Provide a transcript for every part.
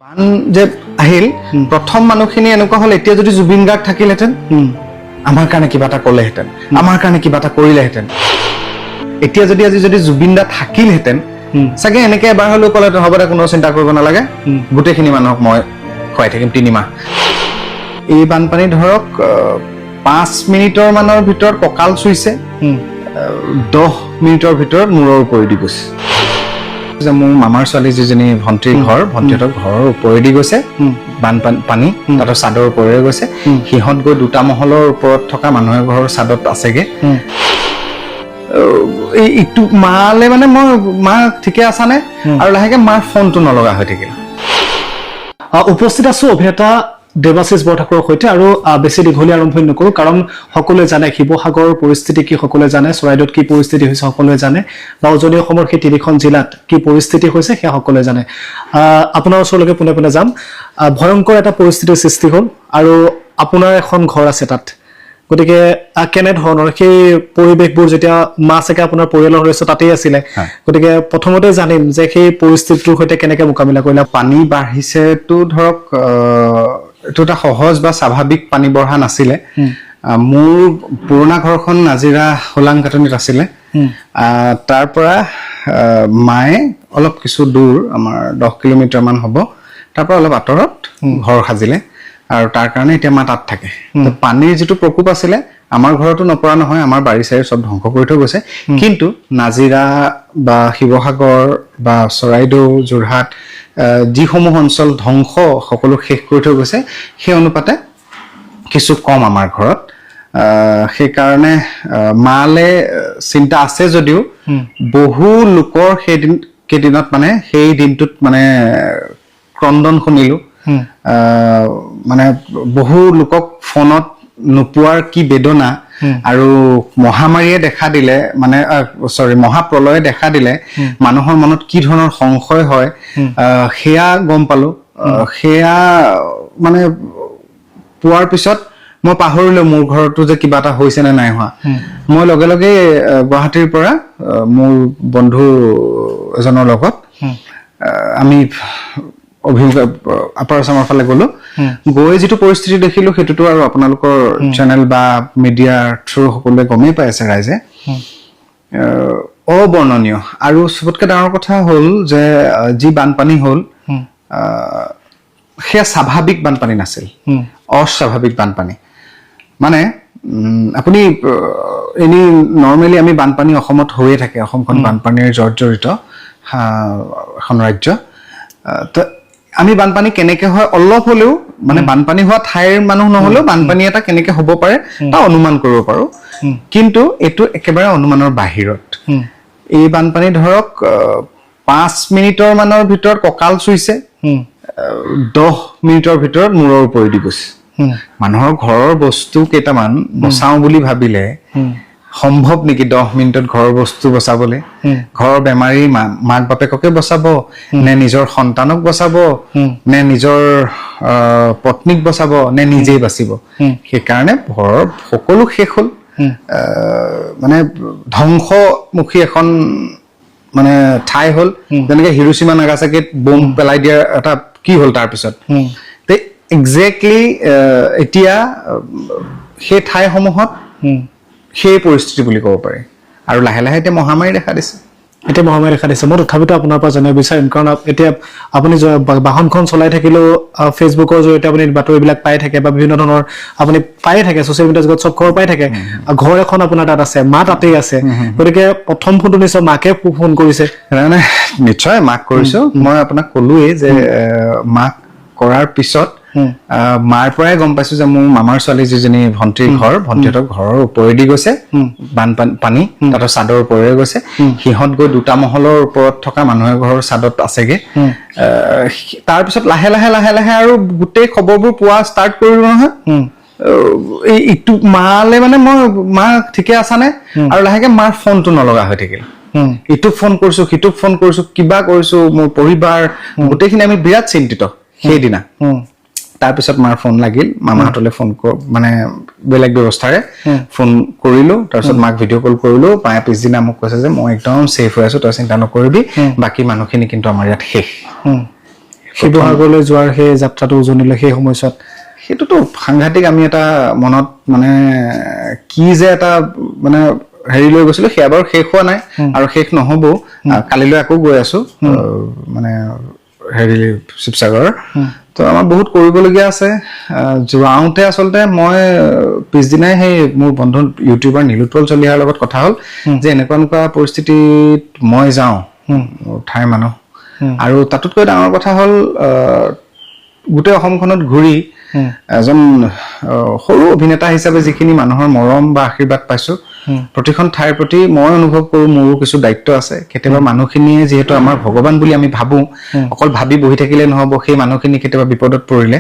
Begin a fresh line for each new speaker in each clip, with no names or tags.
বান যে আহিল প্ৰথম মানুহখিনি এনেকুৱা হল এতিয়া যদি জুবিন গাৰ্গ থাকিলহেঁতেন আমাৰ কাৰণে কিবা এটা ক'লেহেঁতেন আমাৰ কাৰণে কিবা এটা কৰিলেহেঁতেন এতিয়া যদি আজি যদি জুবিন দা থাকিলহেঁতেন চাগে এনেকে এবাৰ হলেও ক'লেহেঁতেন হ'ব দে কোনো চিন্তা কৰিব নালাগে গোটেইখিনি মানুহক মই খুৱাই থাকিম 3 মাহ এই বানপানী ধৰক 5 মিনিটৰ মানৰ ভিতৰত কঁকাল চুইছে 10 মিনিটৰ ভিতৰত মূৰৰ ওপৰি দি গৈছে যে মোৰ মামাৰ ছোৱালী যিজনী ভণ্টিৰ ঘৰ ভণ্টিহঁতৰ ঘৰৰ ওপৰেদি গৈছে বানপানী তাত চাদৰ ওপৰেৰে গৈছে সিহঁত গৈ দুটা মহলৰ ওপৰত থকা মানুহৰ ঘৰৰ চাদত আছেগে এই ইটো মালে মানে মই মা ঠিকে আছানে আৰু লাহেকে মাৰ ফোনটো নলগা হৈ থাকিল
উপস্থিত আছো অভিনেতা দেৱাশিষ বৰঠাকুৰৰ সৈতে আৰু বেছি দীঘলীয়া আৰম্ভণি নকৰো কাৰণ সকলোৱে জানে শিৱসাগৰৰ পৰিস্থিতি কি সকলোৱে জানে চৰাইদেউত কি পৰিস্থিতি হৈছে সকলোৱে জানে বা উজনি অসমৰ সেই তিনিখন জিলাত কি পৰিস্থিতি হৈছে সেয়া সকলোৱে জানে আপোনাৰ ওচৰলৈকে পোনে পোনে যাম ভয়ংকৰ এটা পৰিস্থিতিৰ সৃষ্টি হ'ল আৰু আপোনাৰ এখন ঘৰ আছে তাত গতিকে কেনে ধৰণৰ সেই পৰিৱেশবোৰ যেতিয়া মাছকে আপোনাৰ পৰিয়ালৰ হৈছে তাতেই আছিলে গতিকে প্ৰথমতে জানিম যে সেই পৰিস্থিতিটোৰ সৈতে কেনেকৈ মোকাবিলা কৰিলা
পানী বাঢ়িছেতো ধৰক এইটো এটা সহজ বা স্বাভাৱিক পানী বঢ়া নাছিলে মোৰ পুৰণা ঘৰখন নাজিৰা হোলাং কাটনিত আছিলে তাৰ পৰা মায়ে অলপ কিছু দূৰ আমাৰ 10 কিলোমিটাৰ মান হ'ব তাৰ পৰা অলপ আঁতৰত ঘৰ সাজিলে আৰু তাৰ কাৰণে এতিয়া মা তাত থাকে পানীৰ যিটো প্ৰকোপ আছিলে আমাৰ ঘৰতো নপৰা নহয় আমাৰ বাৰী চাৰী সব ধ্বংস কৰি থৈ গৈছে কিন্তু নাজিৰা বা শিৱসাগৰ বা চৰাইদেউ যোৰহাট যিসমূহ অঞ্চল ধ্বংস সকলো শেষ কৰি থৈ গৈছে সেই অনুপাতে কিছু কম আমাৰ ঘৰত সেই কাৰণে মালে চিন্তা আছে যদিও বহু লোকৰ সেই কেইদিনত মানে সেই দিনটোত মানে ক্ৰন্দন শুনিলো মানে বহু লোকক ফোনত নোপোৱাৰ কি বেদনা আৰু মহামাৰীয়ে দেখা দিলে মানে মহাপ্ৰলয়ে দেখা দিলে মানুহৰ মনত কি ধৰণৰ সংশয় হয় সেয়া গম পালো সেয়া মানে পোৱাৰ পিছত মই পাহৰিলো মোৰ ঘৰতো যে কিবা এটা হৈছে নে নাই হোৱা মই লগে লগে গুৱাহাটীৰ পৰা মোৰ বন্ধু এজনৰ লগত আমি আপাৰ আসামৰ ফালে গলো গৈ যিটো পৰিস্থিতি দেখিলো সেইটোতো আৰু আপোনালোকৰ চেনেল বা মিডিয়াৰ থ্ৰু সকলোৱে গমেই পাই আছে ৰাইজে অবৰ্ণনীয় আৰু সবতকৈ ডাঙৰ কথা হ'ল যে যি বানপানী হ'ল সেয়া স্বাভাৱিক বানপানী নাছিল অস্বাভাৱিক বানপানী মানে আপুনি এনে নৰ্মেলি আমি বানপানী অসমত হৈয়ে থাকে অসমখন বানপানীৰ জৰ্জৰিত এখন ৰাজ্য তো আমি বানপানী কেনেকে হয় অলপ হলেও মানে বানপানী হোৱা ঠাইৰ মানুহ নহলেও বানপানী এটা কেনেকে হ'ব পাৰে তা অনুমান কৰিব পাৰো কিন্তু এটো একেবাৰে অনুমানৰ বাহিৰত এই বানপানী ধৰক 5 মিনিটৰ মানৰ ভিতৰত কঁকাল চুইছে 10 মিনিটৰ ভিতৰত মূৰৰ ওপৰি দি গৈছে মানুহৰ ঘৰৰ বস্তু কেইটামান বচাও বুলি ভাবিলে সম্ভৱ নেকি 10 মিনিটত ঘৰৰ বস্তু বচাবলে ঘৰৰ বেমাৰী মাক বাপেককে বচাব নে নিজৰ সন্তানক বচাব নে নিজৰ পত্নীক বচাব নে নিজেই বাচিব সেই কাৰণে ঘৰৰ সকলো শেষ হ'ল মানে ধ্বংসমুখী এখন মানে ঠাই হ'ল যেনেকৈ হিৰোশ্বিমা নাগাসাকিত বম পেলাই দিয়া এটা কি হ'ল তাৰ পিছত তে এক্স্যাক্টলি এতিয়া সেই ঠাইসমূহত সেই পৰিস্থিতি বুলি ক'ব পাৰি আৰু লাহে লাহে এতিয়া মহামাৰী দেখা দিছে
মই তথাপিতো আপোনাৰ পৰা জানিব বিচাৰিম কাৰণ এতিয়া আপুনি বাহনখন চলাই থাকিলেও ফেচবুকৰ জৰিয়তে আপুনি বাতৰিবিলাক পাই থাকে বা বিভিন্ন ধৰণৰ আপুনি পাই থাকে ছ'চিয়েল মিডিয়া জগত চব খবৰ পাই থাকে ঘৰ এখন আপোনাৰ তাত আছে মা তাতেই আছে গতিকে প্ৰথম ফোনটো নিশ্চয় মাকে ফোন কৰিছে
মানে নিশ্চয় মাক কৰিছো মই আপোনাক ক'লোৱেই যে মাক কৰাৰ পিছত মাৰ পৰাই গম পাইছো যে মোৰ মামাৰ ছোৱালী যিজনী ভণ্টিৰ ঘৰ ভণ্টিহঁতৰ ঘৰৰ ওপৰেদি গৈছে বানপানী তাত চাদৰ ওপৰেৰে গৈছে সিহঁত গৈ দুটা মহলৰ ওপৰত থকা মানুহৰ ঘৰৰ চাদত আছেগে তাৰ পিছত লাহে লাহে আৰু গোটেই খবৰবোৰ পোৱা ষ্টাৰ্ট কৰিলো নহয় এই ইটো মালে মানে মই মা ঠিকে আছানে আৰু লাহেকে মাৰ ফোনটো নলগা হৈ থাকিল ইটোক ফোন কৰিছো সিটোক ফোন কৰিছো কিবা কৰিছো মোৰ পৰিবাৰ গোটেইখিনি আমি বিৰাট চিন্তিত সেইদিনা তাৰপিছত মাৰ ফোন লাগিল মামাহঁতলৈ ফোন মানে বেলেগ ব্যৱস্থাৰে ফোন কৰিলো তাৰপিছত মাক ভিডিঅ' কল কৰিলো মায়ে পিছদিনা মোক কৈছে যে মই একদম সেফ হৈ আছো তই চিন্তা নকৰিবি বাকী মানুহখিনি কিন্তু আমাৰ ইয়াত শেষ
শিৱসাগৰলৈ যোৱাৰ সেই যাত্ৰাটো উজনিলে সেই সময়ছোৱাত
সেইটোতো সাংঘাতিক আমি এটা মনত মানে কি যে এটা মানে হেৰি লৈ গৈছিলো সেয়া বাৰু শেষ হোৱা নাই আৰু শেষ নহ'বও কালিলৈ আকৌ গৈ আছো মানে হেৰি শিৱসাগৰ তো আমাৰ বহুত কৰিবলগীয়া আছে যাওঁতে আচলতে মই পিছদিনাই সেই মোৰ বন্ধু ইউটিউবাৰ নীলোৎপল চলিহাৰ লগত কথা হ'ল যে এনেকুৱা পৰিস্থিতিত মই যাওঁ ঠাইৰ মানুহ আৰু তাতোতকৈ ডাঙৰ কথা হ'ল গোটেই অসমখনত ঘূৰি এজন সৰু অভিনেতা হিচাপে যিখিনি মানুহৰ মৰম বা আশীৰ্বাদ পাইছো প্ৰতিখন ঠাইৰ প্ৰতি মই অনুভৱ কৰো মোৰো কিছু দায়িত্ব আছে কেতিয়াবা মানুহখিনিয়ে যিহেতু আমাৰ ভগৱান বুলি আমি ভাবো অকল ভাবি বহি থাকিলে নহব সেই মানুহখিনি কেতিয়াবা বিপদত পৰিলে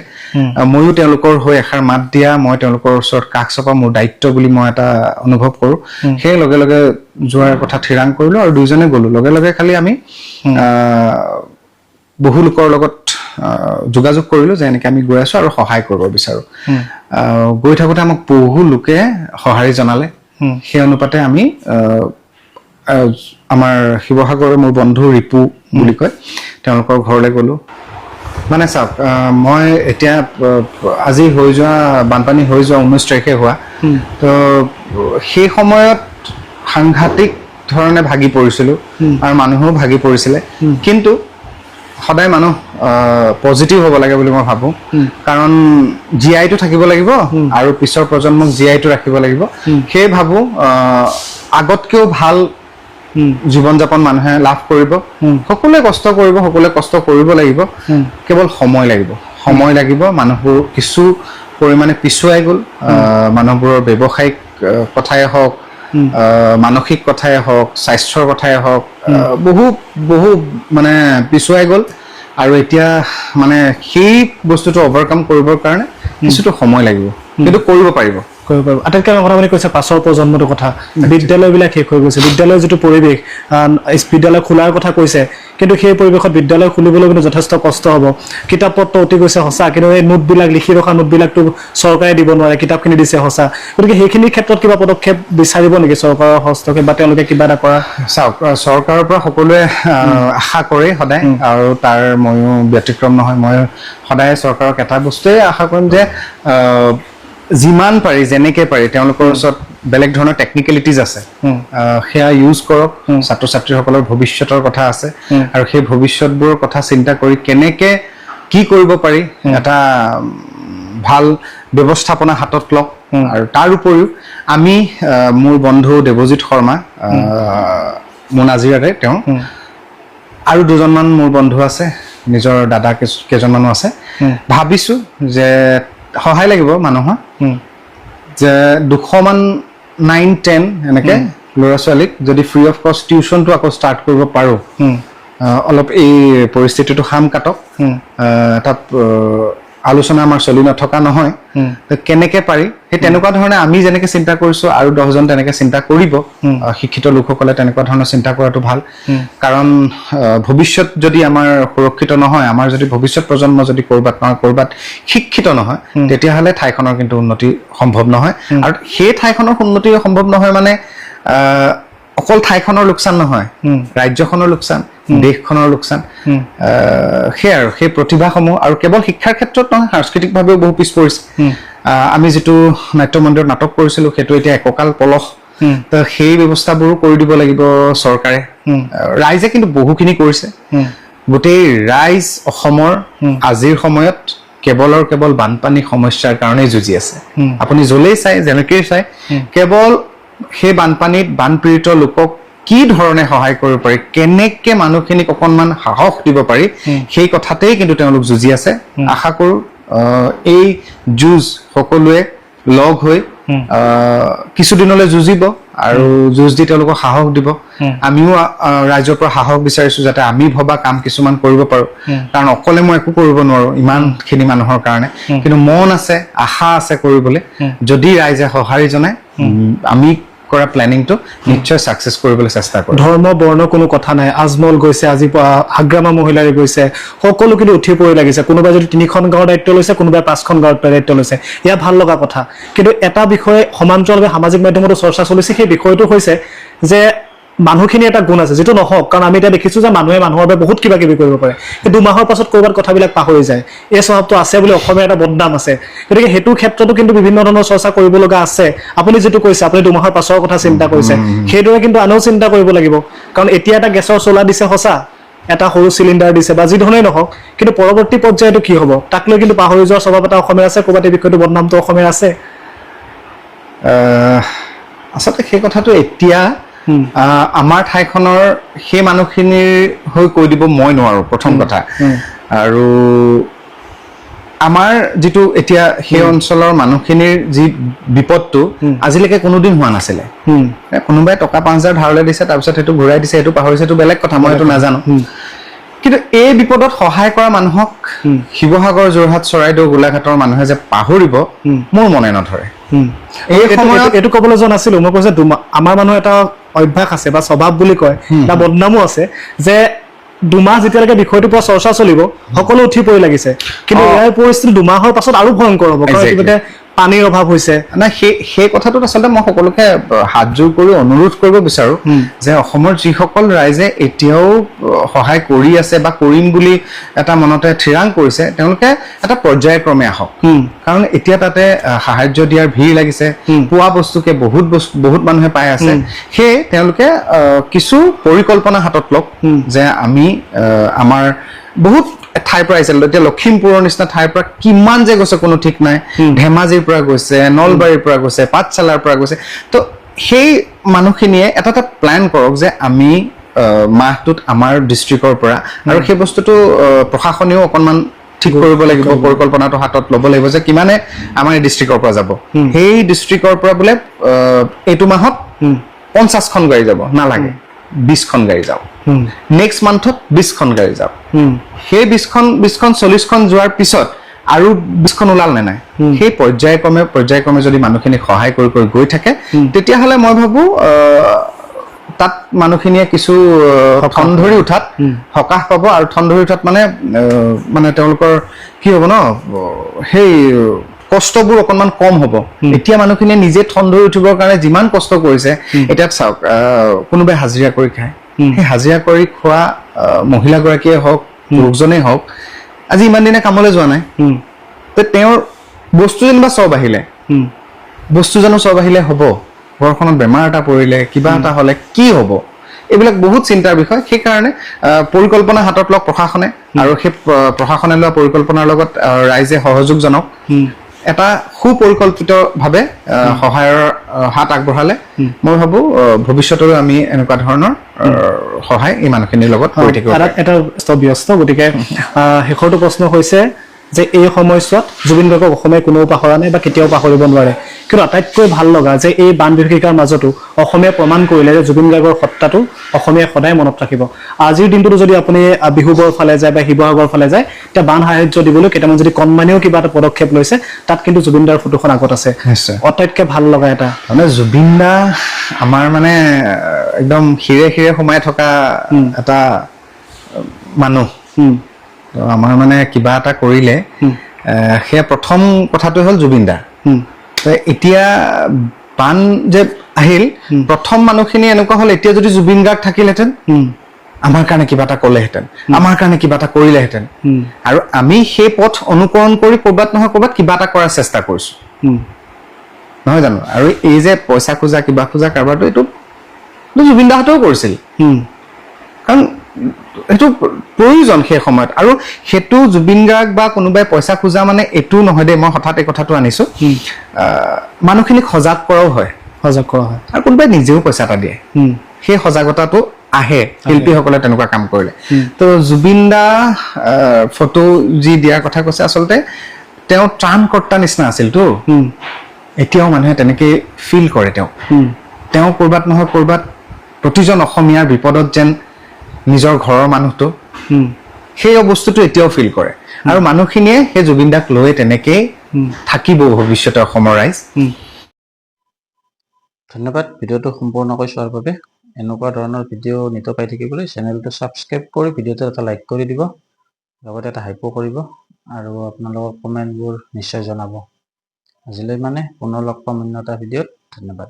ময়ো তেওঁলোকৰ হৈ এষাৰ মাত দিয়া মই তেওঁলোকৰ ওচৰত কাষ চপা মোৰ দায়িত্ব বুলি মই এটা অনুভৱ কৰো সেই লগে লগে যোৱাৰ কথা থিৰাং কৰিলো আৰু দুইজনে গলো লগে লগে খালি আমি বহু লোকৰ লগত যোগাযোগ কৰিলো যে এনেকৈ আমি গৈ আছো আৰু সহায় কৰিব বিচাৰো গৈ থাকোতে আমাক বহু লোকে সঁহাৰি জনালে সেই অনুপাতে আমি আমাৰ শিৱসাগৰৰ মোৰ বন্ধু ৰিপু বুলি কয় তেওঁলোকৰ ঘৰলৈ গলো মানে চাওক মই এতিয়া আজি হৈ যোৱা বানপানী হৈ যোৱা 19 তাৰিখে হোৱা তো সেই সময়ত সাংঘাতিক ধৰণে ভাগি পৰিছিলো আৰু মানুহো ভাগি পৰিছিলে কিন্তু সদায় মানুহ পজিটিভ হ'ব লাগে বুলি মই ভাবো কাৰণ জিআইটো থাকিব লাগিব আৰু পিছৰ প্ৰজন্মক জিআইটো ৰাখিব লাগিব সেই ভাবো আগতকেও ভাল জীৱন যাপন মানুহে লাভ কৰিব সকলোৱে কষ্ট কৰিব সকলোৱে কষ্ট কৰিব লাগিব কেৱল সময় লাগিব মানুহবোৰ কিছু পৰিমাণে পিছুৱাই গ'ল মানুহবোৰৰ ব্যৱসায়িক কথাই হওক মানসিক কথাই হওক স্বাস্থ্যৰ কথাই হওক বহু মানে পিছুৱাই গ'ল আৰু এতিয়া মানে সেই বস্তুটো অভাৰকাম কৰিবৰ কাৰণে কিছুটো সময় লাগিব কিন্তু কৰিব পাৰিব
আটাইতকৈ কথা মানে কৈছে পাছৰ প্ৰজন্মটোৰ কথা বিদ্যালয়বিলাক শেষ হৈ গৈছে বিদ্যালয়ৰ যিটো পৰিৱেশ বিদ্যালয় খোলাৰ কথা কৈছে কিন্তু সেই পৰিৱেশত বিদ্যালয় খুলিবলৈ কিন্তু যথেষ্ট কষ্ট হ'ব কিতাপ পত্ৰ অতি গৈছে সঁচা কিন্তু এই নোটবিলাক লিখি ৰখা নোটবিলাকতো চৰকাৰে দিব নোৱাৰে কিতাপখিনি দিছে সঁচা গতিকে সেইখিনি ক্ষেত্ৰত কিবা পদক্ষেপ বিচাৰিব নেকি চৰকাৰৰ হস্তক্ষেপ বা তেওঁলোকে কিবা এটা কৰা
চাওক চৰকাৰৰ পৰা সকলোৱে আশা কৰে সদায় আৰু তাৰ ময়ো ব্যতিক্ৰম নহয় মই সদায় চৰকাৰক এটা বস্তুৱেই আশা কৰিম যে যিমান পাৰি যেনেকৈ পাৰি তেওঁলোকৰ ওচৰত বেলেগ ধৰণৰ টেকনিকেলিটিজ আছে সেয়া ইউজ কৰক ছাত্ৰ ছাত্ৰীসকলৰ ভৱিষ্যতৰ কথা আছে আৰু সেই ভৱিষ্যতবোৰৰ কথা চিন্তা কৰি কেনেকৈ কি কৰিব পাৰি এটা ভাল ব্যৱস্থাপনা হাতত লওক আৰু তাৰ উপৰিও আমি মোৰ বন্ধু দেৱজিৎ শৰ্মা মোৰ নাজিৰাৰে তেওঁ আৰু দুজনমান মোৰ বন্ধু আছে নিজৰ দাদা কেইজনমানো আছে ভাবিছো যে সহায় লাগিব মানুহৰ যে 200মান 9-10 এনেকে ল'ৰা ছোৱালীক যদি ফ্ৰী অফ কষ্ট টিউচনটো আকৌ ষ্টাৰ্ট কৰিব পাৰো অলপ এই পৰিস্থিতিটো খাম কাটক তাত আলোচনা আমাৰ চলি নথকা নহয় কেনেকৈ পাৰি সেই তেনেকুৱা ধৰণে আমি যেনেকৈ চিন্তা কৰিছো আৰু 10জন তেনেকৈ চিন্তা কৰিব শিক্ষিত লোকসকলে তেনেকুৱা ধৰণৰ চিন্তা কৰাটো ভাল কাৰণ ভৱিষ্যত যদি আমাৰ সুৰক্ষিত নহয় আমাৰ যদি ভৱিষ্যত প্ৰজন্ম যদি ক'ৰবাত শিক্ষিত নহয় তেতিয়াহ'লে ঠাইখনৰ কিন্তু উন্নতি সম্ভৱ নহয় আৰু সেই ঠাইখনৰ উন্নতি সম্ভৱ নহয় মানে অকল ঠাইখনৰ লোকচান নহয় ৰাজ্যখনৰ লোকচান দেশখনৰ লোকচান সেই প্ৰতিভাসমূহ আৰু কেৱল শিক্ষাৰ ক্ষেত্ৰত নহয় সাংস্কৃতিকভাৱেও বহু পিছ পৰিছে আমি যিটো নাট্য মন্দিৰত নাটক কৰিছিলো সেইটো এতিয়া এককাল পলস তো সেই ব্যৱস্থাবোৰো কৰি দিব লাগিব চৰকাৰে ৰাইজে কিন্তু বহুখিনি কৰিছে গোটেই ৰাইজ অসমৰ আজিৰ সময়ত কেৱল বানপানী সমস্যাৰ কাৰণেই যুঁজি আছে আপুনি য'লেই চাই যেনেকেই চাই কেৱল সেই বানপানীত বানপীড়িত লোকক কি ধৰণে সহায় কৰিব পাৰি কেনেকৈ মানুহখিনিক অকণমান সাহস দিব পাৰি সেই কথাতেই কিন্তু তেওঁলোক যুঁজি আছে আশা কৰোঁ এই যুঁজ সকলোৱে লগ হৈ কিছুদিনলৈ যুঁজিব আৰু যুঁজ দি তেওঁলোকক সাহস দিব আমিও ৰাইজৰ পৰা সাহস বিচাৰিছো যাতে আমি ভবা কাম কিছুমান কৰিব পাৰোঁ কাৰণ অকলে মই একো কৰিব নোৱাৰোঁ ইমানখিনি মানুহৰ কাৰণে কিন্তু মন আছে আশা আছে কৰিবলৈ যদি ৰাইজে সঁহাৰি জনায় আমি কৰা প্লেনিংটো নিশ্চয় সাকসেস কৰিবলৈ চেষ্টা কৰিম
ধৰ্ম বৰ্ণ কোনো কথা নাই আজমল গৈছে আজি আগ্ৰামা মহিলাৰে গৈছে সকলো কিন্তু উঠি পৰি লাগিছে কোনোবাই যদি 3খন গাঁৱৰ দায়িত্ব লৈছে কোনোবাই 5খন গাঁৱৰ দায়িত্ব লৈছে ইয়া ভাল লগা কথা কিন্তু এটা বিষয় সমান্তৰালভাৱে সামাজিক মাধ্যমতো চৰ্চা চলিছে সেই বিষয়টো হৈছে যে মানুহখিনি এটা গুণ আছে যিটো নহওক, কাৰণ আমি এতিয়া দেখিছো যে মানুহে মানুহৰ বাবে বহুত কিবা কিবি কৰিব পাৰে, সেই 2 মাহৰ পাছত ক'ৰবাত কথাবিলাক পাহৰি যায়। এই স্বভাৱটো আছে বুলি অসমীয়া এটা বদনাম আছে। গতিকে সেইটো ক্ষেত্ৰতো কিন্তু বিভিন্ন ধৰণৰ চৰ্চা কৰিব লগা আছে। আপুনি যিটো কৈছে, আপুনি 2 মাহৰ পাছৰ কথা চিন্তা কৰিছে, সেইদৰে কিন্তু আনেও চিন্তা কৰিব লাগিব। কাৰণ এতিয়া এটা গেছৰ চোলা দিছে সঁচা, এটা সৰু চিলিণ্ডাৰ দিছে বা যি ধৰণেই নহওক, কিন্তু পৰৱৰ্তী পৰ্যায়তো কি হ'ব তাক লৈ কিন্তু পাহৰি যোৱাৰ স্বভাৱ এটা অসমীয়াৰ আছে। ক'ৰবাত এই বিষয়টো বদনামটো অসমীয়াৰ আছে।
আচলতে সেই কথাটো এতিয়া আমাৰ ঠাইখনৰ সেই মানুহখিনিৰ হৈ কৈ দিব মই নোৱাৰো, প্ৰথম কথা। আৰু আমাৰ যিটো এতিয়া সেই অঞ্চলৰ মানুহখিনিৰ যি বিপদটো আজিলৈকে কোনোদিন হোৱা নাছিলে। কোনোবাই টকা 5,000 ধাৰলৈ দিছে, তাৰপিছত সেইটো ঘূৰাই দিছে, সেইটো পাহৰিছে, সেইটো বেলেগ কথা, মই সেইটো নাজানো। কিন্তু এই বিপদত সহায় কৰা মানুহক শিৱসাগৰ, যোৰহাট, চৰাইদেউ, গোলাঘাটৰ মানুহে যে পাহৰিব, মোৰ মনে নধৰে।
এই সময়ত এইটো ক'বলৈ যোৱা নাছিলো, মই কৈছো আমাৰ মানুহৰ এটা অভ্যাস আছে বা স্বভাৱ বুলি কয় বা বদনামো আছে যে 2 মাহ যেতিয়ালৈকে বিষয়টোৰ পৰা চৰ্চা চলিব সকলো উঠি পৰি লাগিছে, কিন্তু ইয়াৰ পৰিস্থিতি 2 মাহৰ পাছত আৰু ভয়ংকৰ হ'ব, কাৰণ ইতিমধ্যে পানীৰ অভাৱ হৈছে।
নাই, সেই কথাটোত আচলতে মই সকলোকে হাতযোৰ কৰি অনুৰোধ কৰিব বিচাৰো যে অসমৰ যিসকল ৰাইজে এতিয়াও সহায় কৰি আছে বা কৰিম বুলি এটা মনতে থিৰাং কৰিছে, তেওঁলোকে এটা পৰ্যায়ক্ৰমে আহক। কাৰণ এতিয়া তাতে সাহায্য দিয়াৰ ভিৰ লাগিছে, পোৱা বস্তুকে বহুত মানুহে পাই আছে। সেয়ে তেওঁলোকে কিছু পৰিকল্পনা হাতত লওক যে আমি আমাৰ বহুত ঠাইৰ পৰা আহিছিল, এতিয়া লখিমপুৰৰ নিচিনা ঠাইৰ পৰা কিমান যে গৈছে কোনো ঠিক নাই, ধেমাজিৰ পৰা গৈছে, নলবাৰীৰ পৰা গৈছে, পাঠশালাৰ পৰা গৈছে। তো সেই মানুহখিনিয়ে এটা প্লেন কৰক যে আমি মাহটোত আমাৰ ডিষ্ট্ৰিক্টৰ পৰা, আৰু সেই বস্তুটো প্ৰশাসনেও অকণমান ঠিক কৰিব লাগিব, পৰিকল্পনাটো হাতত ল'ব লাগিব যে কিমানে আমাৰ এই ডিষ্ট্ৰিক্টৰ পৰা যাব। সেই ডিষ্ট্ৰিক্টৰ পৰা বোলে এইটো মাহত 50খন গাড়ী যাব, নালাগে 20খন গাড়ী যাওক, নেক্সট মান্থত 20খন গাড়ী যাওক। সেই 20খন 40খন যোৱাৰ পিছত আৰু 20খন ওলাল নে নাই, সেই পৰ্যায়ক্ৰমে যদি মানুহখিনিক সহায় কৰি গৈ থাকে, তেতিয়াহ'লে মই ভাবো তাত মানুহখিনিয়ে কিছু ঠন ধৰি উঠাত সকাহ পাব। আৰু ঠন ধৰি উঠাত মানে তেওঁলোকৰ কি হ'ব ন, সেই কষ্টবোৰ অকণমান কম হ'ব। এতিয়া মানুহখিনিয়ে নিজে ঠন ধৰি উঠিবৰ কাৰণে যিমান কষ্ট কৰিছে, এতিয়া চাওক কোনোবাই হাজিৰা কৰি খায়, সেই হাজিৰা কৰি খোৱা মহিলাগৰাকীয়ে হওক, পুৰুষজনেই হওক, আজি ইমান দিনে কামলৈ যোৱা নাই, তো তেওঁৰ বস্তু যেনিবা চব আহিলে, বস্তু জানো চব আহিলে হ'ব? ঘৰখনত বেমাৰ এটা পৰিলে, কিবা এটা হ'লে কি হ'ব? এইবিলাক বহুত চিন্তাৰ বিষয়। সেইকাৰণে পৰিকল্পনা হাতত লওক প্ৰশাসনে, আৰু সেই প্ৰশাসনে লোৱা পৰিকল্পনাৰ লগত ৰাইজে সহযোগ জনাওক। এটা সুপৰিকল্পিতভাৱে সহায়ৰ হাত আগবঢ়ালে মই ভাবো ভৱিষ্যতৰো আমি এনেকুৱা ধৰণৰ সহায় এই মানুহখিনিৰ লগত কৰি থাকিব পাৰিম।
এটা ব্যস্ত, গতিকে শেষৰটো প্ৰশ্ন হৈছে যে এই সময়ছোৱাত জুবিন গাৰ্গক অসমীয়া কোনেও পাহৰা নাই বা কেতিয়াও পাহৰিব নোৱাৰে, কিন্তু আটাইতকৈ ভাল লগা যে এই বান বিভীষিকাৰ মাজতো অসমীয়া প্ৰমাণ কৰিলে যে জুবিন গাৰ্গৰ সত্তাটো অসমীয়াই সদায় মনত ৰাখিব। আজিৰ দিনটোতো যদি আপুনি বিহুবৰ ফালে যায় বা শিৱসাগৰ ফালে যায়, এতিয়া বান সাহায্য দিবলৈ কেইটামান যদি কণমানিও কিবা এটা পদক্ষেপ লৈছে, তাত কিন্তু জুবিন দাৰ ফটোখন আগত আছে। আটাইতকৈ ভাল লগা এটা
জুবিন দা আমাৰ একদম শিৰে শিৰে সোমাই থকা এটা মানুহ। আমাৰ কিবা এটা কৰিলে সেয়া প্ৰথম কথাটো হ'ল জুবিন দা। এতিয়া বান যে আহিল, প্ৰথম মানুহখিনি এনেকুৱা হ'ল, এতিয়া যদি জুবিন গাৰ্গ থাকিলহেঁতেন আমাৰ কাৰণে কিবা এটা ক'লেহেঁতেন, আমাৰ কাৰণে কিবা এটা কৰিলেহেঁতেন। আৰু আমি সেই পথ অনুকৰণ কৰি ক'ৰবাত নহয় ক'ৰবাত কিবা এটা কৰাৰ চেষ্টা কৰিছো, নহয় জানো? আৰু এই যে পইচা খোজা, কিবা খোজা কাৰবাৰটো, এইটো জুবিন দাহঁতেও কৰিছিল, কাৰণ সেইটো প্ৰয়োজন সেই সময়ত। আৰু সেইটো জুবিন গাৰ্গ বা কোনোবাই পইচা খোজা এইটো নহয় দেই, মই হঠাৎ এই কথাটো আনিছো, মানুহখিনিক সজাগ কৰাও হয়, আৰু কোনোবাই নিজেও পইচা এটা দিয়ে, সেই সজাগতাটো আহে শিল্পীসকলে তেনেকুৱা কাম কৰিলে। তো জুবিন দা ফটো যি দিয়াৰ কথা কৈছে, আচলতে তেওঁ ত্ৰাণকৰ্তা নিচিনা আছিলতো। এতিয়াও মানুহে তেনেকেই ফিল কৰে, তেওঁ ক'ৰবাত নহয় ক'ৰবাত প্ৰতিজন অসমীয়াৰ বিপদত যেন নিজৰ ঘৰৰ মানুহটো, সেই বস্তুটো এতিয়াও ফিল কৰে। আৰু মানুহখিনিয়ে সেই জুবিন দাক লৈ তেনেকেই থাকিব ভৱিষ্যতে অসমৰ ৰাইজ।
ধন্যবাদ ভিডিঅ'টো সম্পূৰ্ণকৈ চোৱাৰ বাবে। এনেকুৱা ধৰণৰ ভিডিঅ' নিত পাই থাকিবলৈ চেনেলটো ছাবস্ক্ৰাইব কৰি ভিডিঅ'টো এটা লাইক কৰি দিব, লগতে এটা হাইপো কৰিব, আৰু আপোনালোকৰ কমেণ্টবোৰ নিশ্চয় জনাব। আজিলৈ পুনৰ লগ পাম অন্য এটা ভিডিঅ'ত। ধন্যবাদ।